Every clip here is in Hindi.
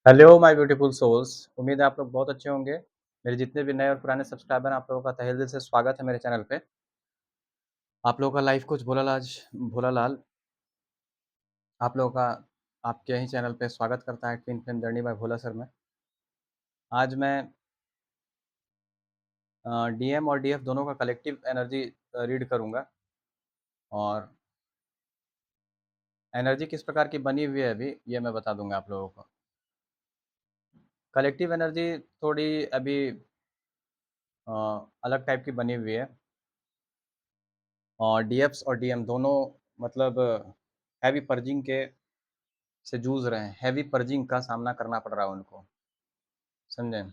Hello my beautiful souls. उम्मीद है आप लोग बहुत अच्छे होंगे। मेरे जितने भी नए और पुराने सब्सक्राइबर हैं, आप लोगों का तहे दिल से स्वागत है मेरे चैनल पे। आप लोगों का लाइफ कोच भोला लाल आप लोगों का आपके ही चैनल पे स्वागत करता है ट्विन फ्लेम जर्नी बाय भोला सर में। आज मैं डीएम और डीएफ दोनों का कलेक्टिव एनर्जी रीड करूँगा और एनर्जी किस प्रकार की बनी हुई है अभी ये मैं बता दूँगा आप लोगों को। कलेक्टिव एनर्जी थोड़ी अभी अ, अलग टाइप की बनी हुई है और डीएफ्स और डीएम दोनों मतलब हैवी पर्जिंग के से जूझ रहे हैं, हैवी पर्जिंग का सामना करना पड़ रहा है उनको, समझें?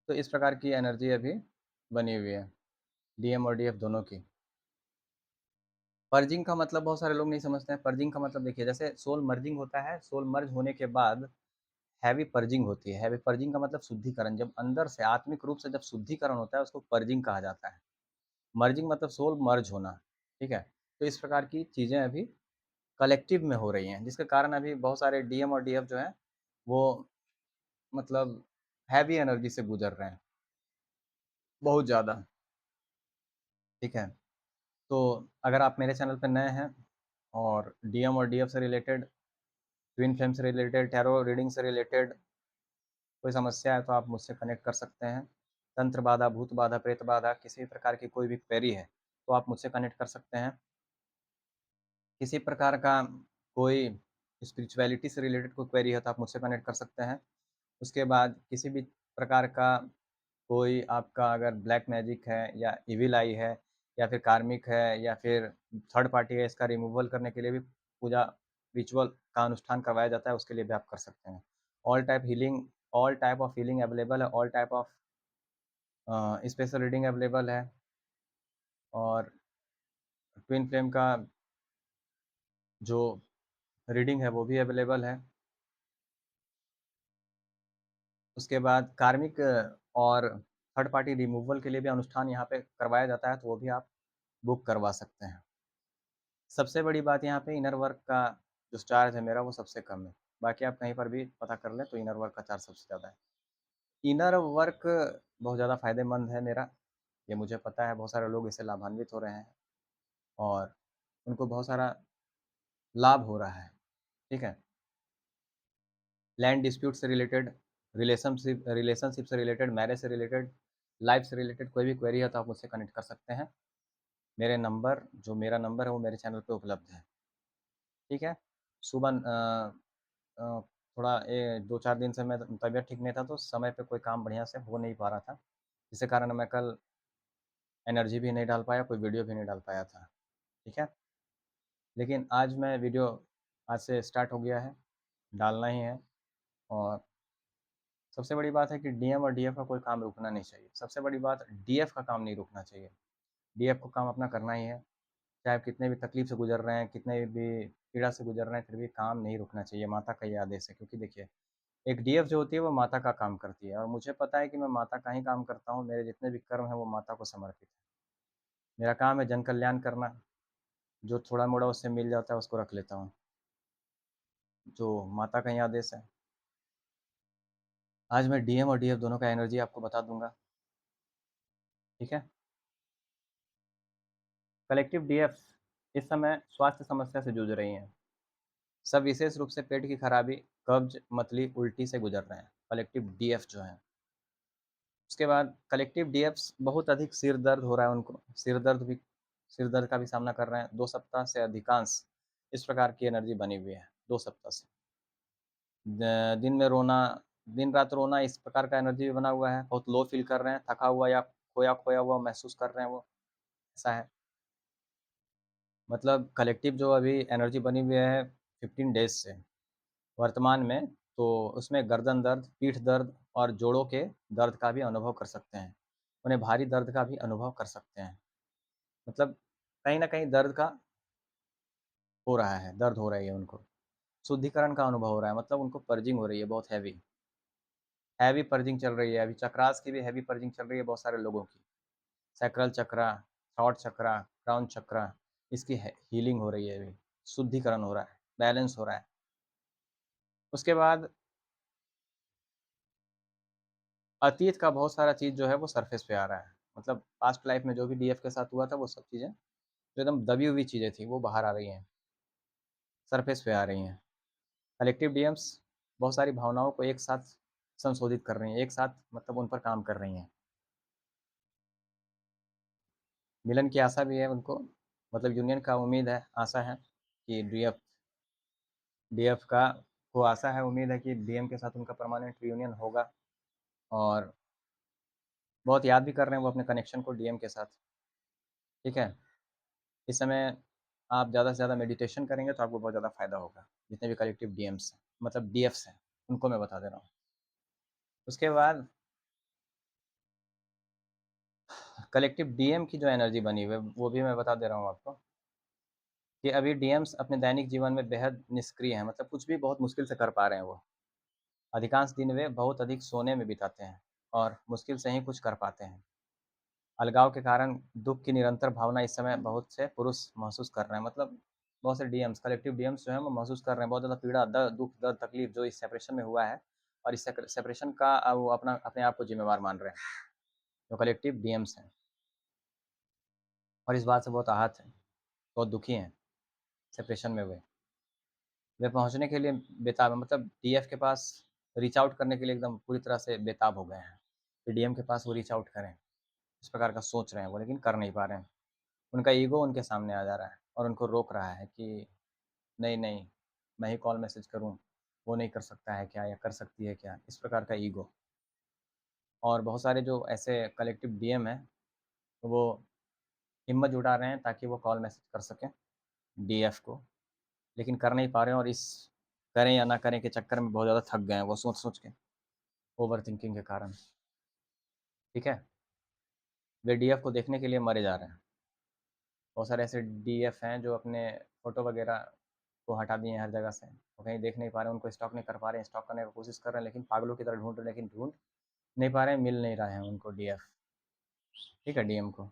तो इस प्रकार की एनर्जी अभी बनी हुई है, डीएम और डीएफ दोनों की। पर्जिंग का मतलब बहुत सारे लोग नहीं समझते हैं। पर्जिंग का मतलब देखिए, जैसे सोल मर्जिंग होता है, सोल मर्ज होने के बाद हैवी पर्जिंग होती है। हैवी पर्जिंग का मतलब शुद्धिकरण, जब अंदर से आत्मिक रूप से जब शुद्धिकरण होता है उसको पर्जिंग कहा जाता है। मर्जिंग मतलब सोल मर्ज होना, ठीक है? तो इस प्रकार की चीज़ें अभी कलेक्टिव में हो रही हैं, जिसके कारण अभी बहुत सारे डीएम और डीएफ जो हैं, वो मतलब हैवी एनर्जी से गुजर रहे हैं, बहुत ज़्यादा, ठीक है? तो अगर आप मेरे चैनल पे नए हैं और डीएम और डीएफ से रिलेटेड, ट्विन फ्लेम से रिलेटेड, टैरो रीडिंग से रिलेटेड कोई समस्या है तो आप मुझसे कनेक्ट कर सकते हैं। तंत्र बाधा, भूत बाधा, प्रेत बाधा, किसी भी प्रकार की कोई भी क्वेरी है तो आप मुझसे कनेक्ट कर सकते हैं। किसी प्रकार का कोई स्पिरिचुअलिटी से रिलेटेड कोई क्वेरी है तो आप मुझसे कनेक्ट कर सकते हैं। उसके बाद किसी भी प्रकार का कोई आपका अगर ब्लैक मैजिक है या इविल आई है या फिर कार्मिक है या फिर थर्ड पार्टी है, इसका रिमूवल करने के लिए भी पूजा रिचुअल का अनुष्ठान करवाया जाता है, उसके लिए भी आप कर सकते हैं। All type of healing available है, all type of special reading available है और ट्विन फ्लेम का जो रीडिंग है वो भी अवेलेबल है। उसके बाद कार्मिक और थर्ड पार्टी रिमूवल के लिए भी अनुष्ठान यहाँ पे करवाया जाता है, तो वो भी आप बुक करवा सकते हैं। सबसे बड़ी बात यहाँ पे इनर वर्क का जो चार्ज है मेरा वो सबसे कम है। बाकी आप कहीं पर भी पता कर लें तो इनर वर्क का चार्ज सबसे ज़्यादा है। इनर वर्क बहुत ज़्यादा फ़ायदेमंद है मेरा, ये मुझे पता है। बहुत सारे लोग इससे लाभान्वित हो रहे हैं और उनको बहुत सारा लाभ हो रहा है, ठीक है? लैंड डिस्प्यूट से रिलेटेड, रिलेशनशिप से रिलेटेड, मैरिज से रिलेटेड, लाइफ से रिलेटेड कोई भी क्वेरी है तो आप मुझसे कनेक्ट कर सकते हैं। मेरा नंबर है वो मेरे चैनल पे उपलब्ध है, ठीक है? सुबह अ, थोड़ा 2-4 दिन से मैं तबीयत ठीक नहीं था तो समय पे कोई काम बढ़िया से हो नहीं पा रहा था, जिसके कारण मैं कल एनर्जी भी नहीं डाल पाया, कोई वीडियो भी नहीं डाल पाया था, ठीक है? लेकिन आज मैं वीडियो आज से स्टार्ट हो गया है, डालना ही है। और सबसे बड़ी बात है कि डीएम और डीएफ का कोई काम रुकना नहीं चाहिए। सबसे बड़ी बात, डीएफ का काम नहीं रुकना चाहिए। डीएफ को काम अपना करना ही है, चाहे आप कितने भी तकलीफ से गुजर रहे हैं, कितने भी पीड़ा से गुजर रहे हैं, फिर भी काम नहीं रुकना चाहिए। माता का ये आदेश है, क्योंकि देखिए, एक डीएफ जो होती है वो माता का काम करती है और मुझे पता है कि मैं माता का ही काम करता हूँ। मेरे जितने भी कर्म हैं वो माता को समर्पित है। मेरा काम है जन कल्याण करना, जो थोड़ा मोड़ा उससे मिल जाता है उसको रख लेता हूँ, जो माता का ही आदेश है। आज मैं डीएम और डीएफ दोनों का एनर्जी आपको बता दूंगा, ठीक है? कलेक्टिव डीएफ इस समय स्वास्थ्य समस्या से जूझ रही हैं। सब विशेष रूप से पेट की खराबी, कब्ज, मतली, उल्टी से गुजर रहे हैं कलेक्टिव डीएफ जो हैं। उसके बाद कलेक्टिव डीएफ्स बहुत अधिक सिर दर्द हो रहा है उनको, सिर दर्द का भी सामना कर रहे हैं 2 सप्ताह से अधिकांश। इस प्रकार की एनर्जी बनी हुई है 2 सप्ताह से। दिन में रोना, दिन रात रोना, इस प्रकार का एनर्जी भी बना हुआ है। बहुत लो फील कर रहे हैं, थका हुआ या खोया खोया हुआ महसूस कर रहे हैं, वो ऐसा है। मतलब कलेक्टिव जो अभी एनर्जी बनी हुई है 15 डेज से वर्तमान में, तो उसमें गर्दन दर्द, पीठ दर्द और जोड़ों के दर्द का भी अनुभव कर सकते हैं। उन्हें भारी दर्द का भी अनुभव कर सकते हैं। मतलब कहीं न कहीं दर्द का हो रहा है, दर्द हो रही है उनको। शुद्धिकरण का अनुभव हो रहा है, मतलब उनको पर्जिंग हो रही है बहुत हैवी। हैवी पर्जिंग चल रही है अभी। चक्रास की भी हैवी पर्जिंग चल रही है बहुत सारे लोगों की। सैक्रल चक्रा, थ्रॉट चक्रा, क्राउन चक्रा, इसकी हीलिंग हो रही है अभी, शुद्धिकरण हो रहा है, बैलेंस हो रहा है। उसके बाद अतीत का बहुत सारा चीज़ जो है वो सरफ़ेस पे आ रहा है। मतलब पास्ट लाइफ़ में जो भी डीएफ के साथ हुआ था वो सब चीज़ें जो एकदम दबी हुई चीज़ें थी वो बाहर आ रही हैं, सरफ़ेस पे आ रही हैं। कलेक्टिव डीएम्स बहुत सारी भावनाओं को एक साथ संशोधित कर रही हैं, एक साथ मतलब उन पर काम कर रही हैं। मिलन की आशा भी है उनको, मतलब यूनियन का उम्मीद है, आशा है कि डीएफ का को आशा है, उम्मीद है कि डीएम के साथ उनका परमानेंट रियूनियन होगा और बहुत याद भी कर रहे हैं वो अपने कनेक्शन को डीएम के साथ, ठीक है? इस समय आप ज़्यादा से ज़्यादा मेडिटेशन करेंगे तो आपको बहुत ज़्यादा फ़ायदा होगा, जितने भी कलेक्टिव डीएम्स हैं, मतलब डीएफ्स हैं, उनको मैं बता दे रहा हूँ। उसके बाद कलेक्टिव डीएम की जो एनर्जी बनी हुई है, वो भी मैं बता दे रहा हूँ आपको कि अभी डीएम्स अपने दैनिक जीवन में बेहद निष्क्रिय हैं, मतलब कुछ भी बहुत मुश्किल से कर पा रहे हैं वो। अधिकांश दिन वे बहुत अधिक सोने में बिताते हैं और मुश्किल से ही कुछ कर पाते हैं। अलगाव के कारण दुःख की निरंतर भावना इस समय बहुत से पुरुष महसूस कर रहे हैं, मतलब बहुत से डीएम्स, कलेक्टिव डीएम्स जो हैं वो महसूस कर रहे हैं, बहुत ज़्यादा पीड़ा, दुःख, दर्द, तकलीफ जो इस सेपरेशन में हुआ है और इस सेपरेशन का वो अपने आप को ज़िम्मेवार मान रहे हैं, जो कलेक्टिव डीएम्स हैं और इस बात से बहुत आहत हैं, बहुत दुखी हैं, सेपरेशन में हुए। वे पहुँचने के लिए बेताब हैं, मतलब डीएफ के पास रीच आउट करने के लिए एकदम पूरी तरह से बेताब हो गए हैं, कि डीएम के पास वो रीच आउट करें। इस प्रकार का सोच रहे हैं वो, लेकिन कर नहीं पा रहे हैं। उनका ईगो उनके सामने आ जा रहा है और उनको रोक रहा है कि नहीं, नहीं, मैं ही कॉल मैसेज करूँ, वो नहीं कर सकता है क्या या कर सकती है क्या? इस प्रकार का ईगो। और बहुत सारे जो ऐसे कलेक्टिव डीएम हैं, वो हिम्मत जुटा रहे हैं ताकि वो कॉल मैसेज कर सकें डीएफ को, लेकिन कर नहीं पा रहे हैं और इस करें या ना करें के चक्कर में बहुत ज़्यादा थक गए हैं वो सोच-सोच के, ओवरथिंकिंग के कारण, ठीक है? वे डीएफ को देखने के लिए मरे जा रहे हैं। बहुत सारे ऐसे डीएफ हैं जो अपने फ़ोटो वगैरह को हटा दिए हैं हर जगह से। वो कहीं देख नहीं पा रहे हैं, उनको स्टॉक नहीं कर पा रहे हैं, स्टॉक करने की कोशिश कर रहे हैं, लेकिन पागलों की तरह ढूँढ रहे हैं, लेकिन ढूँढ नहीं पा रहे हैं, मिल नहीं रहे हैं उनको डीएफ, ठीक है, डीएम को,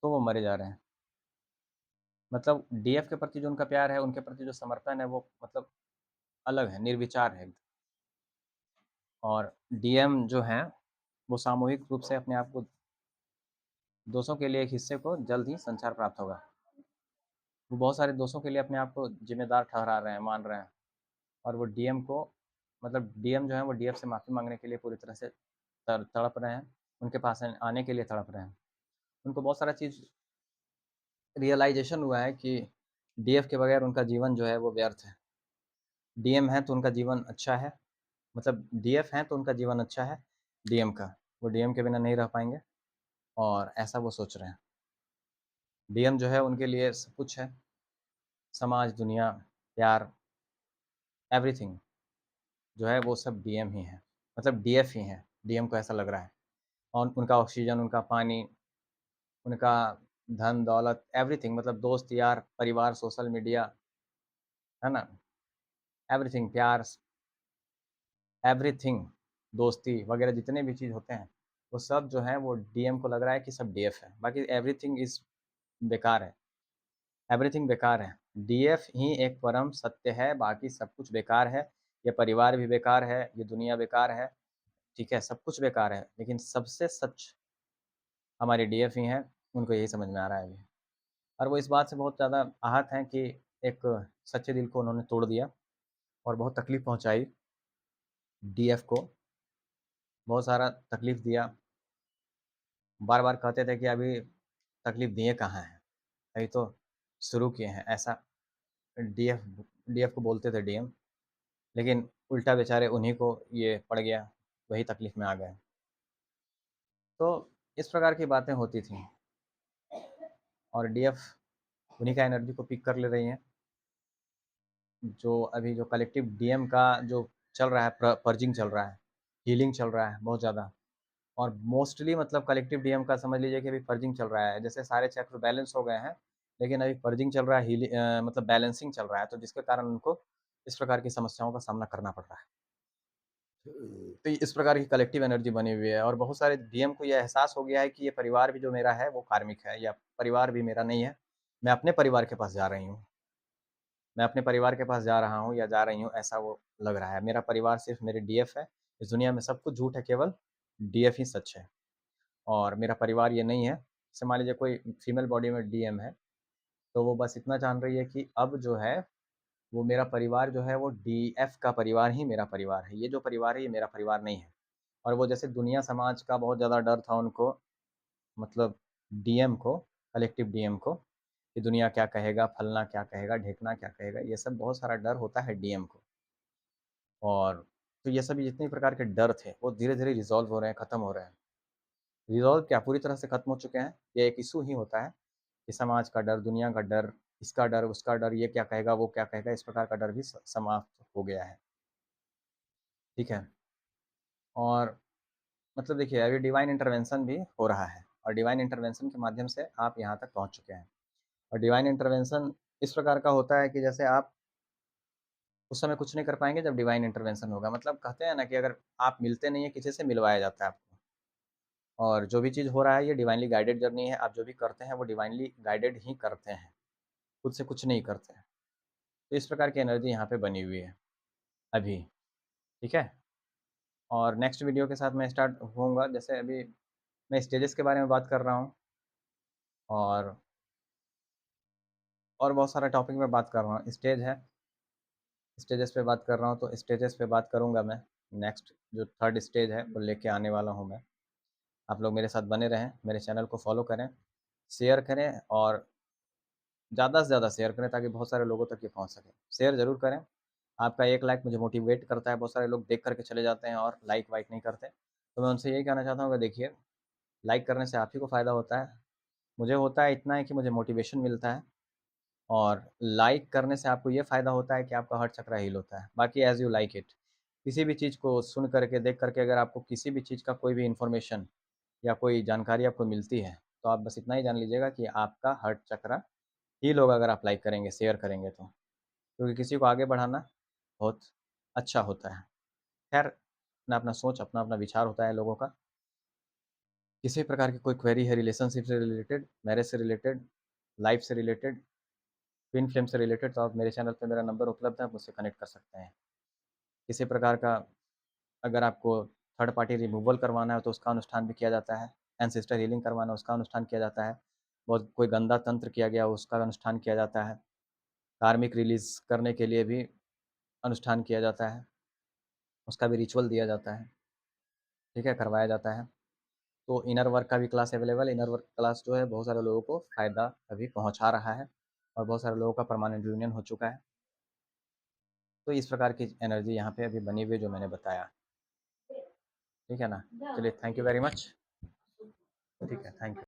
तो वो मरे जा रहे हैं। मतलब डीएफ के प्रति जो उनका प्यार है, उनके प्रति जो समर्पण है, वो मतलब अलग है, निर्विचार है। और डीएम जो हैं, वो सामूहिक रूप से अपने आप को दोषों के लिए एक हिस्से को जल्द ही संचार प्राप्त होगा। वो बहुत सारे दोषों के लिए अपने आप को ज़िम्मेदार ठहरा रहे हैं, मान रहे हैं और वो डीएम को मतलब डीएम जो है वो डीएफ से माफ़ी माँगने के लिए पूरी तरह से तड़प रहे हैं, उनके पास आने के लिए तड़प रहे हैं। उनको बहुत सारा चीज़ रियलाइज़ेशन हुआ है कि डीएफ के बगैर उनका जीवन जो है वो व्यर्थ है। डीएम है तो उनका जीवन अच्छा है, मतलब डीएफ हैं तो उनका जीवन अच्छा है डीएम का, वो डीएम के बिना नहीं रह पाएँगे और ऐसा वो सोच रहे हैं। डीएम जो है उनके लिए सब कुछ है, समाज, दुनिया, प्यार, एवरीथिंग जो है वो सब डीएम ही है, मतलब डीएफ ही हैं, डीएम को ऐसा लग रहा है। और उनका ऑक्सीजन, उनका पानी, उनका धन-दौलत, एवरीथिंग मतलब दोस्त यार, परिवार, सोशल मीडिया, है ना? एवरीथिंग प्यार, एवरीथिंग दोस्ती वगैरह जितने भी चीज़ होते हैं, वो सब जो हैं वो डीएम को लग रहा है कि सब डीएफ है। बाकी एवरीथिंग इज़ बेकार है, एवरीथिंग बेकार है। डीएफ ही एक परम सत्य है, बाकी सब कुछ बेकार है। ये परिवार भी बेकार है, ये दुनिया बेकार है, ठीक है? सब कुछ बेकार है, लेकिन सबसे सच हमारे डीएफ ही हैं, उनको यही समझ में आ रहा है अभी। और वो इस बात से बहुत ज़्यादा आहत हैं कि एक सच्चे दिल को उन्होंने तोड़ दिया और बहुत तकलीफ़ पहुँचाई डीएफ को, बहुत सारा तकलीफ़ दिया। बार-बार कहते थे कि अभी तकलीफ़ दिए कहाँ हैं, अभी तो शुरू किए हैं, ऐसा डीएफ डीएफ को बोलते थे डीएम, लेकिन उल्टा बेचारे उन्हीं को ये पड़ गया, वही तकलीफ़ में आ गए। तो इस प्रकार की बातें होती थीं और डीएफ उन्हीं का एनर्जी को पिक कर ले रही हैं। जो अभी जो कलेक्टिव डीएम का जो चल रहा है, पर्जिंग चल रहा है, हीलिंग चल रहा है बहुत ज़्यादा और मोस्टली मतलब कलेक्टिव डीएम का समझ लीजिए कि अभी पर्जिंग चल रहा है। जैसे सारे चक्र बैलेंस हो गए हैं, लेकिन अभी पर्जिंग चल रहा है, मतलब बैलेंसिंग चल रहा है, तो जिसके कारण उनको इस प्रकार की समस्याओं का सामना करना पड़ रहा है। तो इस प्रकार की कलेक्टिव एनर्जी बनी हुई है और बहुत सारे डीएम को ये एहसास हो गया है कि ये परिवार भी जो मेरा है वो कार्मिक है या परिवार भी मेरा नहीं है। मैं अपने परिवार के पास जा रही हूँ। मैं अपने परिवार के पास जा रहा हूँ या जा रही हूँ, ऐसा वो लग रहा है। मेरा परिवार सिर्फ़ मेरे डीएफ है, इस दुनिया में सब कुछ झूठ है केवल डीएफ ही सच है और मेरा परिवार ये नहीं है। जैसे मान लीजिए कोई फीमेल बॉडी में डीएम है, तो वो बस इतना जान रही है कि अब जो है वो मेरा परिवार जो है वो डीएफ का परिवार ही मेरा परिवार है। ये जो परिवार है ये मेरा परिवार नहीं है। और वो जैसे दुनिया समाज का बहुत ज़्यादा डर था उनको, मतलब डीएम को, कलेक्टिव डीएम को, कि दुनिया क्या कहेगा, फलना क्या कहेगा, ढेकना क्या कहेगा, ये सब बहुत सारा डर होता है डीएम को। और तो ये सभी जितने प्रकार के डर थे वो धीरे-धीरे रिज़ॉल्व हो रहे हैं, ख़त्म हो रहे हैं। रिज़ॉल्व क्या पूरी तरह से ख़त्म हो चुके हैं। ये एक इश्यू ही होता है कि समाज का डर, दुनिया का डर, इसका डर, उसका डर, ये क्या कहेगा, वो क्या कहेगा, इस प्रकार का डर भी स समाप्त हो गया है। ठीक है? और मतलब देखिए अभी डिवाइन इंटरवेंशन भी हो रहा है और डिवाइन इंटरवेंशन के माध्यम से आप यहाँ तक पहुँच चुके हैं। और डिवाइन इंटरवेंशन इस प्रकार का होता है कि जैसे आप उस समय कुछ नहीं कर पाएँगे जब डिवाइन इंटरवेंशन होगा। मतलब कहते हैं ना कि अगर आप मिलते नहीं हैं किसी से, मिलवाया जाता है आपको। और जो भी चीज़ हो रहा है ये डिवाइनली गाइडेड जर्नी है। आप जो भी करते हैं वो डिवाइनली गाइडेड ही करते हैं, खुद से कुछ नहीं करते हैं। तो इस प्रकार की एनर्जी यहाँ पे बनी हुई है अभी, ठीक है? और नेक्स्ट वीडियो के साथ मैं स्टार्ट होऊँगा। जैसे अभी मैं स्टेजेस के बारे में बात कर रहा हूँ और बहुत सारा टॉपिक में बात कर रहा हूँ। स्टेज है, स्टेजेस पे बात कर रहा हूँ, तो स्टेजेस पे बात करूँगा मैं। नेक्स्ट जो थर्ड स्टेज है वो लेके आने वाला हूँ मैं। आप लोग मेरे साथ बने रहें, मेरे चैनल को फॉलो करें, शेयर करें और ज़्यादा से ज़्यादा शेयर करें ताकि बहुत सारे लोगों तक ये पहुँच सके। शेयर ज़रूर करें, आपका एक लाइक मुझे मोटिवेट करता है। बहुत सारे लोग देख कर के चले जाते हैं और लाइक वाइक नहीं करते। तो मैं उनसे यही कहना चाहता हूँ कि देखिए, लाइक करने से आप ही को फ़ायदा होता है, मुझे होता है इतना है कि मुझे मोटिवेशन मिलता है और लाइक करने से आपको ये फ़ायदा होता है कि आपका हार्ट चक्र हील होता है। बाकी एज़ यू लाइक इट। किसी भी चीज़ को सुन करके, देख करके अगर आपको किसी भी चीज़ का कोई भी इन्फॉर्मेशन या कोई जानकारी आपको मिलती है, तो आप बस इतना ही जान लीजिएगा कि आपका हार्ट चक्र हील होगा अगर आप लाइक करेंगे, शेयर करेंगे तो। क्योंकि किसी को आगे बढ़ाना बहुत अच्छा होता है। खैर, अपना-अपना सोच, अपना-अपना विचार होता है लोगों का। किसी प्रकार की कोई क्वेरी है रिलेशनशिप से रिलेटेड, मैरिज से रिलेटेड, लाइफ़ से रिलेटेड, ट्विन फ्लेम से रिलेटेड, तो आप मेरे चैनल पे मेरा नंबर उपलब्ध है, आप मुझसे कनेक्ट कर सकते हैं। किसी प्रकार का अगर आपको थर्ड पार्टी रिमूवल करवाना है तो उसका अनुष्ठान भी किया जाता है। एंसेस्टर हीलिंग करवाना है उसका अनुष्ठान किया जाता है। बहुत कोई गंदा तंत्र किया गया उसका अनुष्ठान किया जाता है। कार्मिक रिलीज़ करने के लिए भी अनुष्ठान किया जाता है। उसका भी रिचुअल दिया जाता है, ठीक है? करवाया जाता है। तो इनर वर्क का भी क्लास अवेलेबल है। इनर वर्क क्लास जो है बहुत सारे लोगों को फ़ायदा अभी पहुँचा रहा है और बहुत सारे लोगों का परमानेंट यूनियन हो चुका है। तो इस प्रकार की एनर्जी यहाँ पे अभी बनी हुई है जो मैंने बताया, ठीक है ना? चलिए थैंक यू वेरी मच। ठीक है, थैंक यू।